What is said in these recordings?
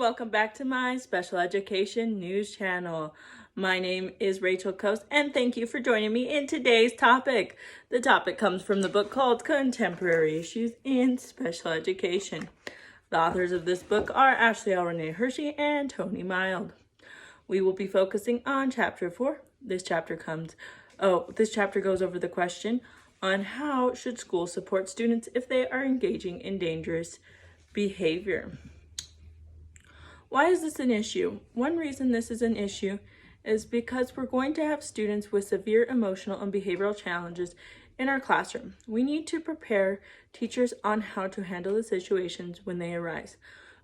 welcome back to my special education news channel. My name is Rachel Coast and thank you for joining me in today's topic. The topic comes from the book called Contemporary Issues in Special Education. The authors of this book are Ashley L. Renee Hershey and Tony Mild. We will be focusing on chapter 4. This chapter goes over the question on how should schools support students if they are engaging in dangerous behavior. Why is this an issue? One reason this is an issue is because we're going to have students with severe emotional and behavioral challenges in our classroom. We need to prepare teachers on how to handle the situations when they arise.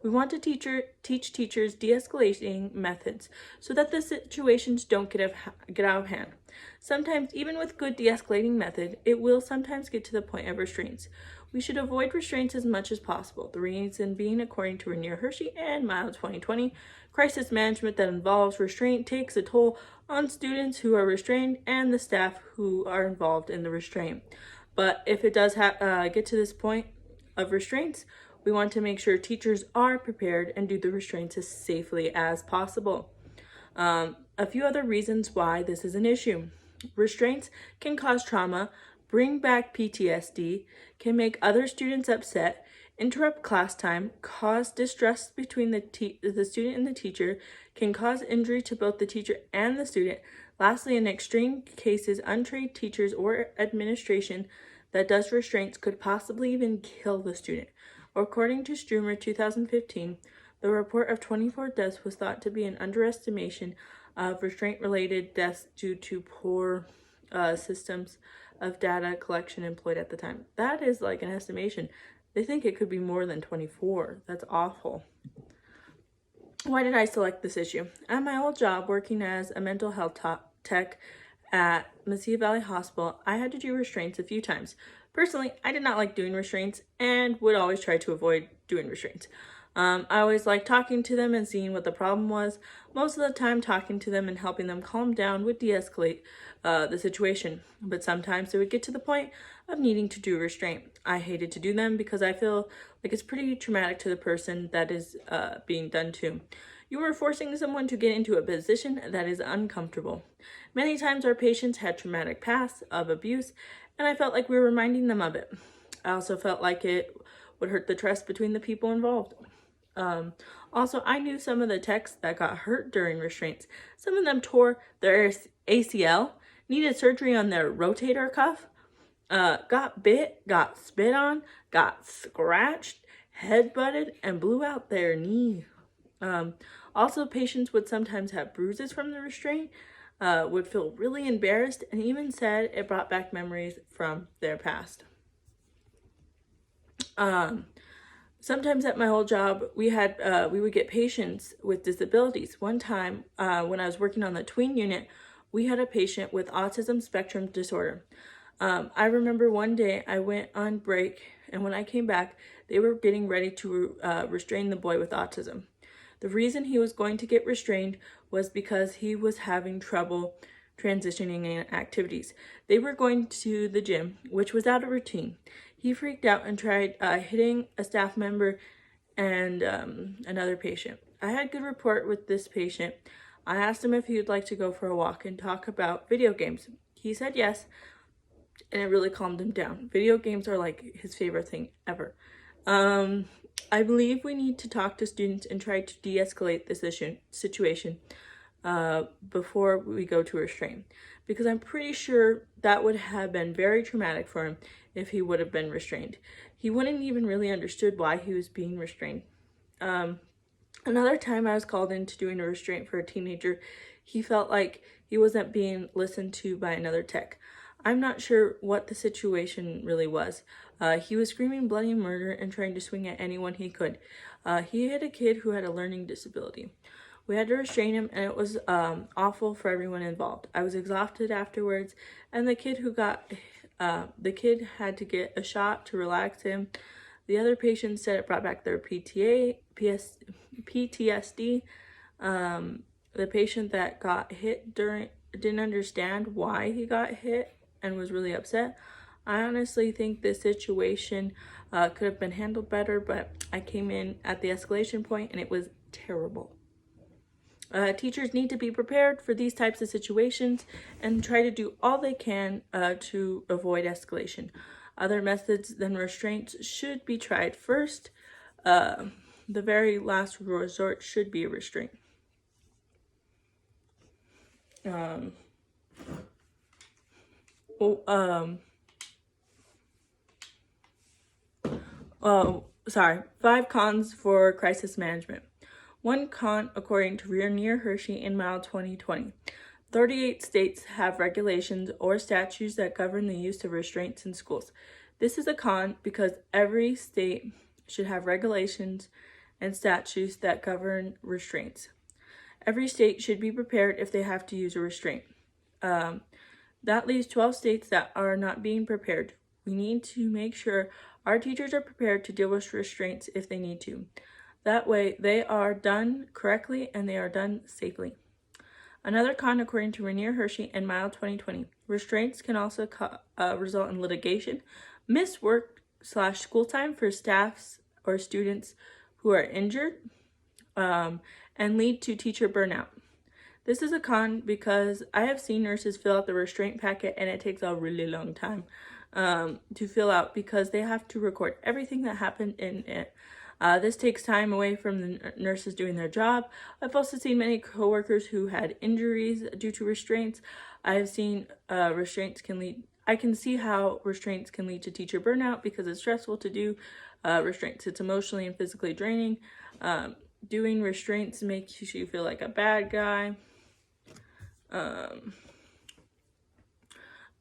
We want to teach teachers de-escalating methods so that the situations don't get out of hand. Sometimes, even with good de-escalating method, it will sometimes get to the point of restraints. We should avoid restraints as much as possible. The reason being, according to Renee Hershey and Mild 2020, crisis management that involves restraint takes a toll on students who are restrained and the staff who are involved in the restraint. But if it does get to this point of restraints, we want to make sure teachers are prepared and do the restraints as safely as possible. A few other reasons why this is an issue. Restraints can cause trauma, bring back PTSD, can make other students upset, interrupt class time, cause distrust between the student and the teacher, can cause injury to both the teacher and the student. Lastly, in extreme cases, untrained teachers or administration that does restraints could possibly even kill the student. According to Strumer 2015, the report of 24 deaths was thought to be an underestimation of restraint-related deaths due to poor systems of data collection employed at the time. That is like an estimation. They think it could be more than 24. That's awful. Why did I select this issue? At my old job, working as a mental health tech at Mesilla Valley Hospital, I had to do restraints a few times. Personally, I did not like doing restraints and would always try to avoid doing restraints. I always liked talking to them and seeing what the problem was. Most of the time, talking to them and helping them calm down would de-escalate the situation. But sometimes it would get to the point of needing to do restraint. I hated to do them because I feel like it's pretty traumatic to the person that is being done to. You are forcing someone to get into a position that is uncomfortable. Many times our patients had traumatic pasts of abuse, and I felt like we were reminding them of it. I also felt like it would hurt the trust between the people involved. Also, I knew some of the techs that got hurt during restraints. Some of them tore their ACL, needed surgery on their rotator cuff, got bit, got spit on, got scratched, head-butted, and blew out their knee. Also, patients would sometimes have bruises from the restraint, would feel really embarrassed, and even said it brought back memories from their past. Sometimes at my old job, we would get patients with disabilities. One time, when I was working on the tween unit, we had a patient with autism spectrum disorder. I remember one day I went on break, and when I came back, they were getting ready to restrain the boy with autism. The reason he was going to get restrained was because he was having trouble transitioning in activities. They were going to the gym, which was out of routine. He freaked out and tried hitting a staff member and another patient. I had good rapport with this patient. I asked him if he would like to go for a walk and talk about video games. He said yes, and it really calmed him down. Video games are like his favorite thing ever. I believe we need to talk to students and try to de-escalate this situation before we go to restraint, because I'm pretty sure that would have been very traumatic for him if he would have been restrained. He wouldn't even really understood why he was being restrained. Another time I was called into doing a restraint for a teenager. He felt like he wasn't being listened to by another tech. I'm not sure what the situation really was. He was screaming bloody murder and trying to swing at anyone he could. He had a kid who had a learning disability. We had to restrain him, and it was awful for everyone involved. I was exhausted afterwards, and the kid had to get a shot to relax him. The other patients said it brought back their PTSD. The patient that got hit didn't understand why he got hit and was really upset. I honestly think this situation could have been handled better, but I came in at the escalation point and it was terrible. Teachers need to be prepared for these types of situations and try to do all they can to avoid escalation. Other methods than restraints should be tried first. The very last resort should be a restraint. Five cons for crisis management. One con, according to Rainier Hershey in Mile 2020. 38 states have regulations or statutes that govern the use of restraints in schools. This is a con because every state should have regulations and statutes that govern restraints. Every state should be prepared if they have to use a restraint. That leaves 12 states that are not being prepared. We need to make sure our teachers are prepared to deal with restraints if they need to. That way, they are done correctly and they are done safely. Another con, according to Rainier Hershey and Mile 2020, restraints can also result in litigation, missed work/school time for staffs or students who are injured, and lead to teacher burnout. This is a con because I have seen nurses fill out the restraint packet and it takes a really long time to fill out because they have to record everything that happened in it. This takes time away from the nurses doing their job. I've also seen many coworkers who had injuries due to restraints. I have seen I can see how restraints can lead to teacher burnout because it's stressful to do restraints. It's emotionally and physically draining. Doing restraints makes you feel like a bad guy.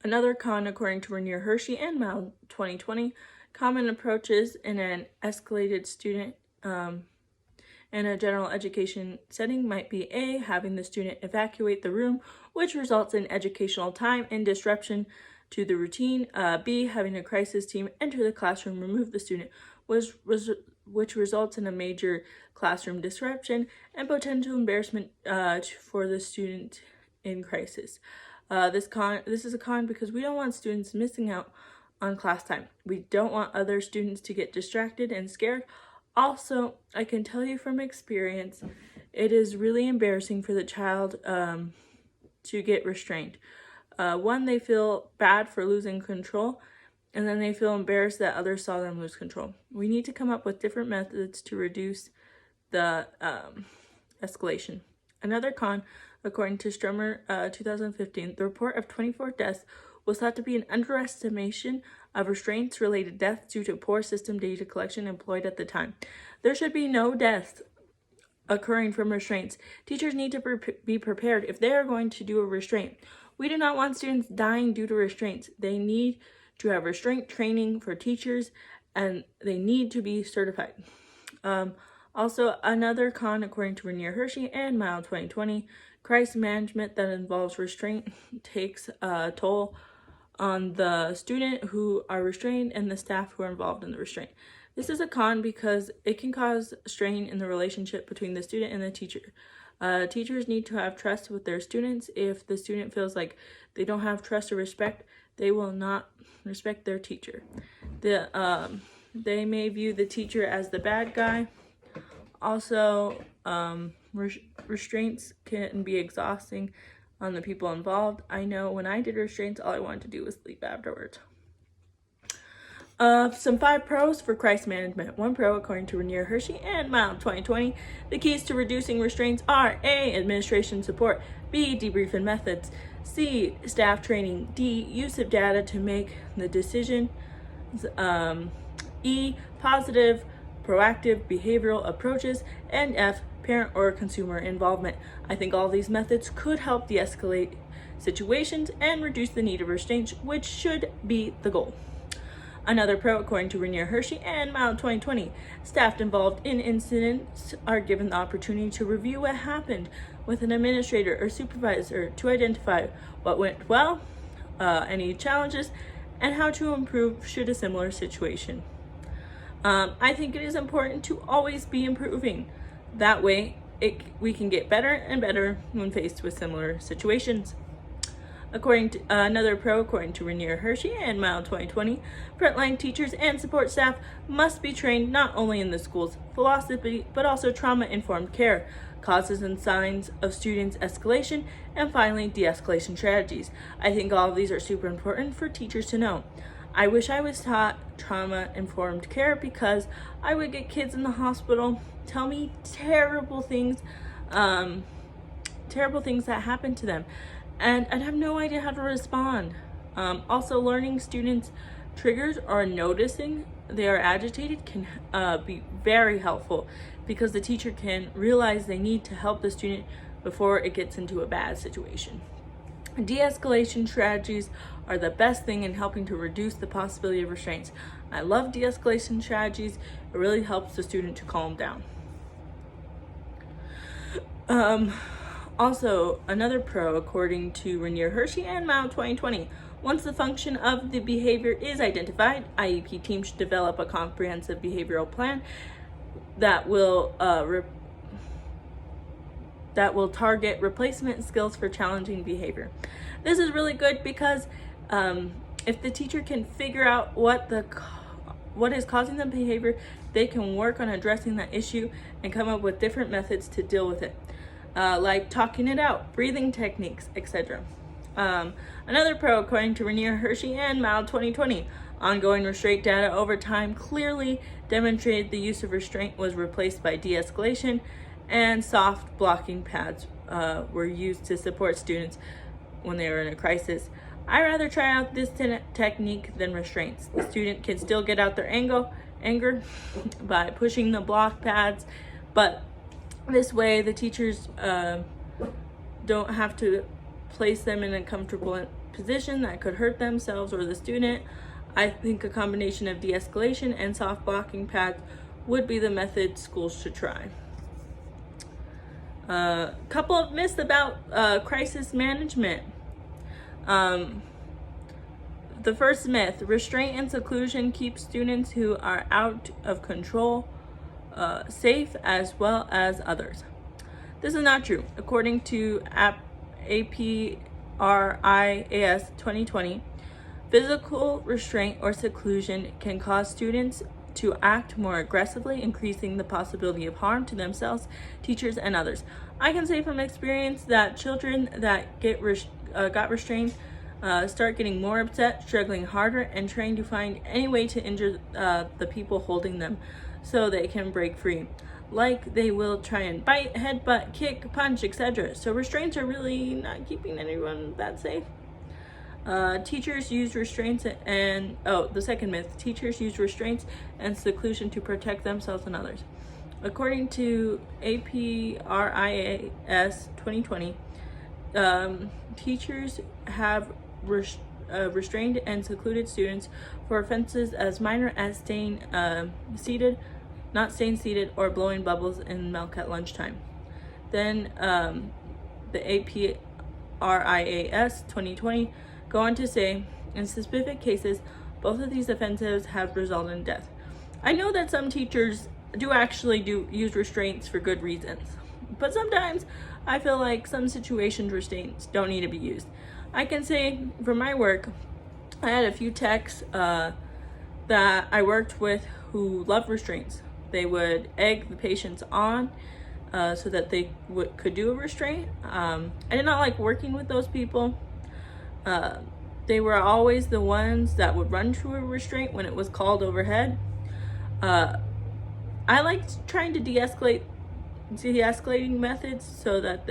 Another con, according to Rainier Hershey and Mile 2020, common approaches in an escalated student in a general education setting might be A, having the student evacuate the room, which results in educational time and disruption to the routine. B, having a crisis team enter the classroom, remove the student, which results in a major classroom disruption and potential embarrassment for the student in crisis. This is a con because we don't want students missing out on class time. We don't want other students to get distracted and scared. Also, I can tell you from experience, it is really embarrassing for the child to get restrained. One, they feel bad for losing control, and then they feel embarrassed that others saw them lose control. We need to come up with different methods to reduce the escalation. Another con, according to Strummer 2015, the report of 24 deaths was thought to be an underestimation of restraints-related deaths due to poor system data collection employed at the time. There should be no deaths occurring from restraints. Teachers need to be prepared if they are going to do a restraint. We do not want students dying due to restraints. They need to have restraint training for teachers, and they need to be certified. Also, another con, according to Rainier Hershey and Mile 2020, crisis management that involves restraint takes a toll on the student who are restrained and the staff who are involved in the restraint. This is a con because it can cause strain in the relationship between the student and the teacher. Teachers need to have trust with their students. If the student feels like they don't have trust or respect, they will not respect their teacher. They may view the teacher as the bad guy. Also, restraints can be exhausting on the people involved. I know when I did restraints, all I wanted to do was sleep afterwards. Some 5 pros for crisis management. 1 pro, according to Rainier Hershey and Mile 2020, the keys to reducing restraints are A, administration support, B, debriefing methods, C, staff training, D, use of data to make the decision, E, positive, proactive behavioral approaches, and F, parent or consumer involvement. I think all these methods could help de-escalate situations and reduce the need of restraints, which should be the goal. Another pro, according to Rainier Hershey and Mile 2020, staff involved in incidents are given the opportunity to review what happened with an administrator or supervisor to identify what went well, any challenges, and how to improve should a similar situation. I think it is important to always be improving. That way, we can get better and better when faced with similar situations. According to according to Rainier Hershey and Mile 2020, frontline teachers and support staff must be trained not only in the school's philosophy, but also trauma-informed care, causes and signs of students' escalation, and finally, de-escalation strategies. I think all of these are super important for teachers to know. I wish I was taught trauma-informed care because I would get kids in the hospital tell me terrible things that happen to them, and I'd have no idea how to respond. Also, learning students' triggers or noticing they are agitated can be very helpful because the teacher can realize they need to help the student before it gets into a bad situation. De-escalation strategies are the best thing in helping to reduce the possibility of restraints. I love de-escalation strategies. It really helps the student to calm down. Also, another pro, according to Rainier Hershey and Mile 2020, once the function of the behavior is identified, IEP teams should develop a comprehensive behavioral plan that will target replacement skills for challenging behavior. This is really good because if the teacher can figure out what is causing the behavior, they can work on addressing that issue and come up with different methods to deal with it, like talking it out, breathing techniques, etc. Another pro, according to Rainier Hershey and Mile 2020, ongoing restraint data over time clearly demonstrated the use of restraint was replaced by de-escalation, and soft blocking pads were used to support students when they were in a crisis. I rather try out this technique than restraints. The student can still get out their anger by pushing the block pads, but this way the teachers don't have to place them in a comfortable position that could hurt themselves or the student. I think a combination of de-escalation and soft blocking pads would be the method schools should try. Couple of myths about crisis management. The first myth: restraint and seclusion keep students who are out of control safe as well as others. This is not true. According to APRIAS 2020, physical restraint or seclusion can cause students to act more aggressively, increasing the possibility of harm to themselves, teachers, and others. I can say from experience that children that got restrained start getting more upset, struggling harder, and trying to find any way to injure the people holding them so they can break free. Like they will try and bite, headbutt, kick, punch, etc. So restraints are really not keeping anyone that safe. Teachers use restraints and the second myth: teachers use restraints and seclusion to protect themselves and others. According to APRIAS 2020, teachers have restrained and secluded students for offenses as minor as not staying seated, or blowing bubbles in milk at lunchtime. Then the APRIAS 2020 go on to say, in specific cases, both of these offenses have resulted in death. I know that some teachers do use restraints for good reasons, but sometimes I feel like some situations restraints don't need to be used. I can say for my work, I had a few techs that I worked with who loved restraints. They would egg the patients on so that they could do a restraint. I did not like working with those people. They were always the ones that would run to a restraint when it was called overhead. I liked trying to de-escalating methods so that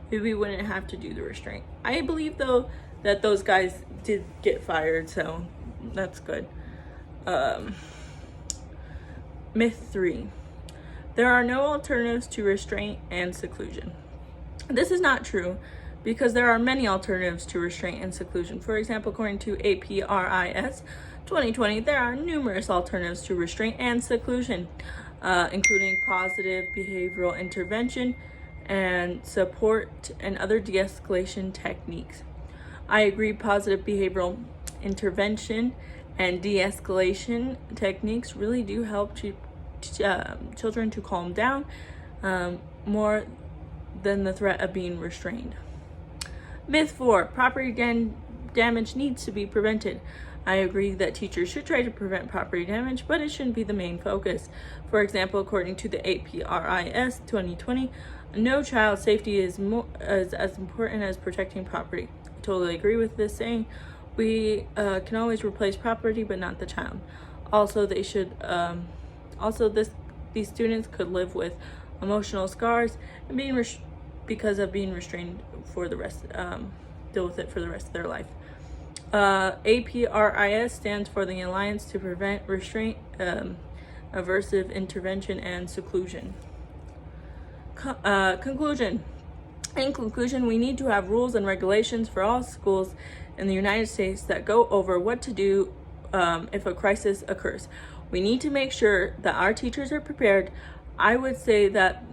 we wouldn't have to do the restraint. I believe though that those guys did get fired, so that's good. Myth 3: there are no alternatives to restraint and seclusion. This is not true, because there are many alternatives to restraint and seclusion. For example, according to APRIAS 2020, there are numerous alternatives to restraint and seclusion, including positive behavioral intervention and support and other de-escalation techniques. I agree, positive behavioral intervention and de-escalation techniques really do help children to calm down more than the threat of being restrained. Myth 4, property damage needs to be prevented. I agree that teachers should try to prevent property damage, but it shouldn't be the main focus. For example, according to the APRIS 2020, no child's safety is as important as protecting property. I totally agree with this saying. We can always replace property, but not the child. Also, they should. These students could live with emotional scars and because of being restrained for the rest. Deal with it for the rest of their life. APRIS stands for the Alliance to Prevent Restraint, Aversive Intervention, and Seclusion. Conclusion. In conclusion, we need to have rules and regulations for all schools in the United States that go over what to do if a crisis occurs. We need to make sure that our teachers are prepared. I would say that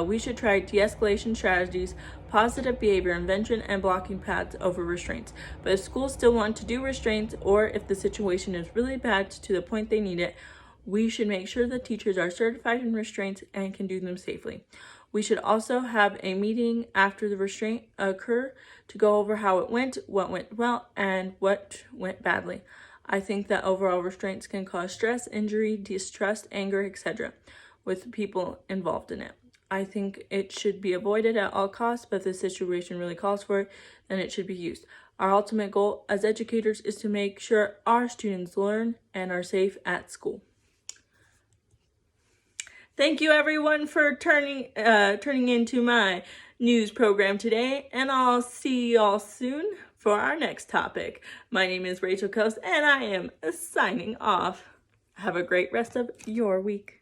we should try de-escalation strategies, positive behavior intervention, and blocking paths over restraints. But if schools still want to do restraints, or if the situation is really bad to the point they need it, we should make sure that teachers are certified in restraints and can do them safely. We should also have a meeting after the restraint occur to go over how it went, what went well, and what went badly. I think that overall restraints can cause stress, injury, distrust, anger, etc. with people involved in it. I think it should be avoided at all costs, but if the situation really calls for it, then it should be used. Our ultimate goal as educators is to make sure our students learn and are safe at school. Thank you everyone for turning into my news program today, and I'll see y'all soon for our next topic. My name is Rachel Coast, and I am signing off. Have a great rest of your week.